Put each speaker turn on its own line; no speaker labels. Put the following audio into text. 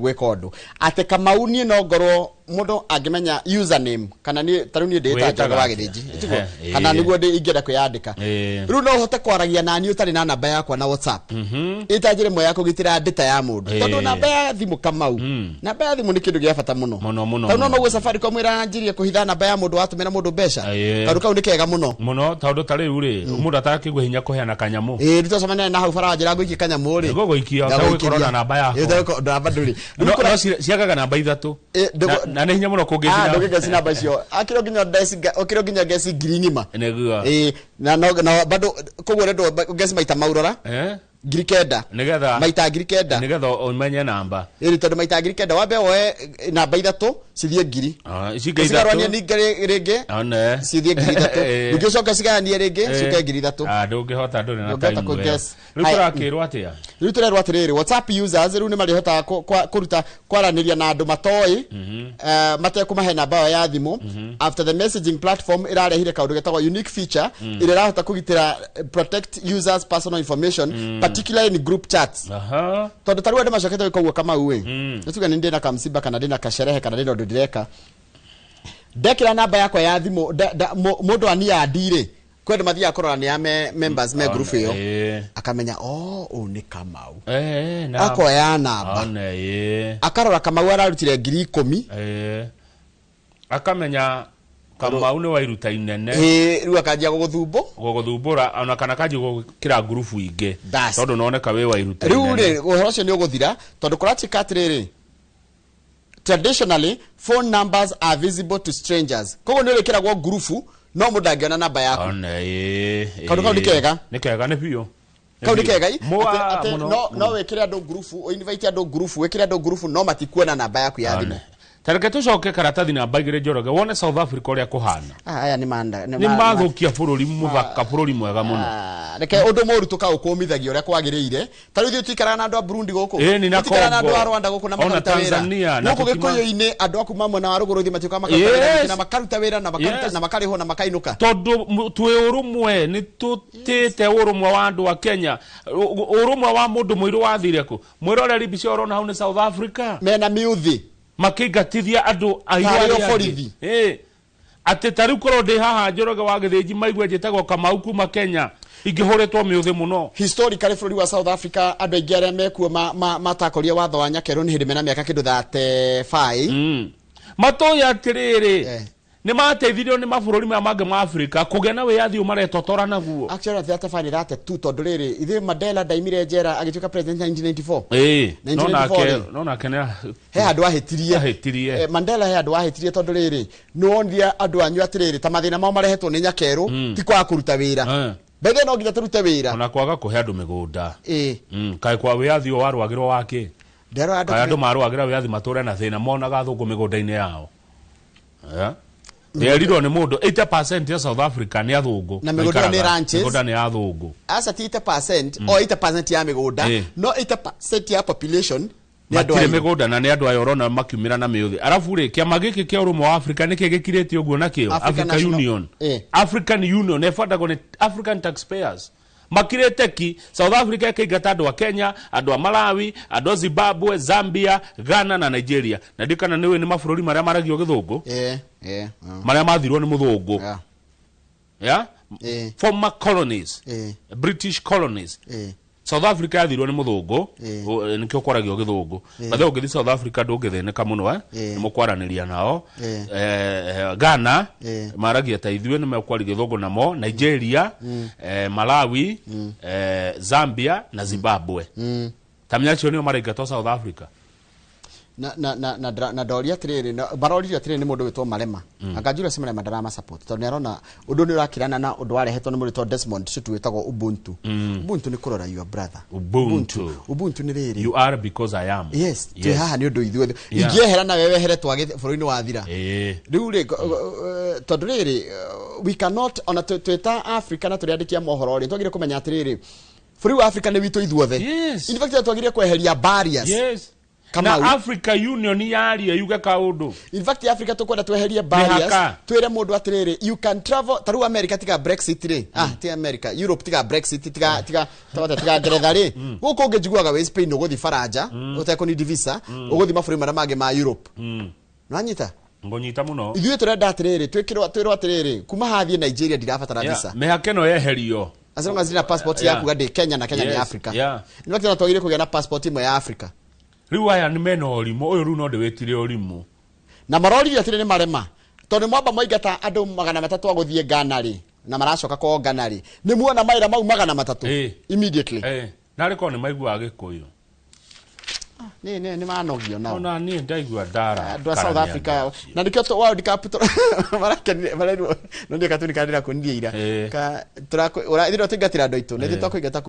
yaku gweka undu ate Kamau nie no ngorwo mundu angimenya username kana ni taru ni ndeta Njoga wa Githĩnji kana niguo ingĩenda kwĩyandĩka riu no hote kwaragia nani utari na namba yakwa na WhatsApp ita njĩra ĩmwe ya kũgitĩra data ya mundu tondu namba ya thimu Kamau namba ya thimu ni kindu gĩa bata muno tondu no gwe Safaricom ĩranjirie kũhitha namba ya mundu watumĩra mundu mbeca tondu kau ni kega muno
tondu ta riu ri mundu atakĩgwe hinya kũheana kanyamu
rito samana na hau bara njĩra ngũikia kanyamu ri
gũikia ũtagũkorwo na namba yako
namba ndũrĩ
no ciagaga namba ithatũ na nĩ hinya muno kũngĩcina
ndũgĩgeci namba icio akĩro nginya gesi ngiri
nĩguo
na bado koguo rendo gesi maita maurora ngiri kenda
nigetha
maita ngiri kenda
nigetha umenye namba
tondu maita ngiri kenda wambe woe namba ithatũ cithie ngiri cigarwania ningĩ rĩngĩ cithie ngiri ithatũ ningĩ ucoke cigayanie rĩngĩ ciuke ngiri ithatũ
ndũngĩhota ndũrĩ na time rĩu tũrakĩrwo atĩa
rĩu tũrerwo atĩrĩrĩ WhatsApp users rĩu nĩ marĩhotaga kũruta kwaranĩria na andũ matoĩ matekũmahe namba yao ya thimũ after the messaging platform ĩrarehire kaũndũ getagwo unique feature ĩrĩa ĩrahota kũgitĩra protect users personal information particularly in group chats tondu tarua ndĩ macokete wĩka ũguo Kamau nĩtuga nĩ ndĩ na kamsiba kana ndĩ na kasherehe kana ndĩ na ũndũ ndĩreka ndekĩra namba yakwa ya thimũ mũndũ aniandirĩ kwenda mathiaga kũrora nĩ ya members me group ĩyo akamenya ũũ nĩ Kamau akoya namba akarora Kamau ararutire ngiri 10
akamenya Kamau nĩ wairuta inene
rĩu akanjia
gũgũthumbũra ona kana kanjia gũkĩra ngurubu ingĩ tondũ noneka wĩ wairuta
inene rĩu rĩ ũhoro ũcio nĩ ũgũthira tondũ kũrachika atĩrĩrĩ traditionally phone numbers are visible to strangers koguo nĩ ũrĩkĩragwo ngurubu no mũndũ angĩona namba yaku kaũndũ kau nĩ kega
nĩ biũ
kau nĩ kega no wĩkĩre andũ ngurubu invite andũ ngurubu wĩkĩre andũ ngurubu no matikuona namba yaku ya thimũ
tareke tucoke karatathi na Mbagire Njoroge wone South Africa ũrĩa kũhana
aya nĩ
mathũkia bũrũri mũthaka bũrũri mwega mũno
reke ũndũ mũru tũkaũkũmithagia ũrĩa kwagĩrĩire ta rĩu twikaraga na andũ a Burundi gũkũ twikaraga na andũ a Rwanda gũkũ na makaruta wĩra gũkũ Gĩkũyũ-inĩ andũ aku mamwe na warũgũrũthi matuĩka makaruta wĩra na makarĩhwo na makainũka
tondũ twĩ ũrũmwe nĩ tũtĩte ũrũmwe wa andũ a Kenya ũrũmwe wa mũndũ mũirũ wathire kũ mwĩrore ribici orona hau nĩ South Africa
mena miuthi
makigatithia andu aigua borithi ati tariu korwo ndi haha Njoroge wa Githĩnji maigua njĩtagwo Kamau kuma Kenya ingĩhũrĩtwo mĩũthĩ mũno
historically bũrũri wa South Africa andũ aingĩ arĩa mekuo matakoria watho wa Nyakerũ nĩ hĩndĩ mena mĩaka kĩndũ 35
matoya atĩrĩrĩ nĩ mateithirio nĩ mabũrũri mangĩ ma Afrika kũgĩa na wĩyathi ũmaretotora naguo
actually that fine rate tu tondu rĩrĩ ithe Mandela daimire njera agĩtuĩka president 1994
no nake nĩ
he andũ ahĩtirie Mandela he andũ ahĩtirie tondu rĩrĩ nĩwonire andũ anyu atĩrĩrĩ ta mathĩna mao marehetwo nĩ Nyakerũ ti kwa kũruta wĩra mbere no nginya tũrute wĩra
ona kwaga kũhe andũ mĩgũnda kaĩ kwa wĩyathi ũyũ warwagĩrwo wake kaĩ andũ marwagĩra wĩyathi matũre na thĩna monaga thũngũ mĩgũnda-inĩ yao Nĩerirwo nĩ mũndũ 80% ya South Africa nĩ athũngũ
na mĩgũnda nĩ ranches
mĩgũnda nĩ athũngũ
asa 80% o 80% ya mĩgũnda no 80% ya population
nĩ andũ mĩgũnda na nĩ andũ ayo ũrona makiumĩra na mĩũthĩ arabu rĩ kĩama gĩkĩ kĩa ũrũmwe wa Africa nĩkĩ gĩkirĩte ũguo nakĩo African Union efatagwo nĩ African taxpayers makirete ki South Africa ĩkĩingata andũ a Kenya andũ a Malawi andũ a Zimbabwe Zambia Ghana na Nigeria na ndikana nĩwe nĩ mabũrũri marĩa maragio gĩthũngũ marĩa mathirwo nĩ mũthũngũ former colonies British colonies South Africa yathirwo nĩ mũthũngũ nĩkĩo kwaragio gĩthũngũ bathe ũngĩthi South Africa ndũngĩthĩnĩka mũno nĩ mũkwaranĩria nao Ghana maragia ta ithuĩ nĩ mekwaria gĩthũngũ namo Nigeria Malawi Zambia na Zimbabwe tamenya acio nĩo maraingatwo South Africa
na doria atĩrĩrĩ baroririo atĩrĩrĩ nĩ mũndũ wĩtwo Marema akanjũria si Marema ndarama support tondũ nĩarona ũndũ nĩ ũrakirana na ũndũ warehetwo nĩ mũndũ wĩtwo Desmond Tutu wĩtagwo Ubuntu Ubuntu nĩ kũrora your brother Ubuntu nĩ rĩrĩ
you are because I am
yes twĩ haha nĩ ũndũ ithuothe ingĩehera na wewe here twage bũrũri-inĩ wa thira rĩu rĩ tondũ rĩrĩ we cannot ona twĩta Africa na tũrĩandĩkia mohoro rĩ twagĩrĩire kũmenya atĩrĩrĩ bũrũri wa Africa nĩ witũ ithuothe in fact twagĩrĩire kweheria barriers
na Africa Union yaria yuge kaundu
in fact Africa tukwenda tweherie barriers twire mundu atiriri you can travel taru America tiga Brexit ri ti America Europe tiga Brexit tiga Ngeretha ri guku ngejiguaga we Spain uguthi Faranja utekoni visa uguthi maburi mara mage ma Europe nwanyita
ngonyita muno
ithuĩ turenda atiriri twirwo atiriri kuma hathie Nigeria ndirabatara visa
mihake no yeherio
as long as zina passport yaku gadi Kenya na Kenya ni Africa in fact twagire kugia na passport imwe ya Africa
riu aya ni meno orimo uyu ru no ndewetire orimo
na marori atire ni marema tondu mwamba moigata andu 300 aguthie Ghana ri na maracoka ko Ghana ri ni muona maira mau 300 immediately
na riko ni maigua Gikuyu
ni manogio nao
ona ni ndaigua ndara
andũ a South Africa na ndikio to World Cup marakeni no ndika tunikandira kundia ira ka turakora ithiro tingatira andũ aitũ nĩ tũkũingata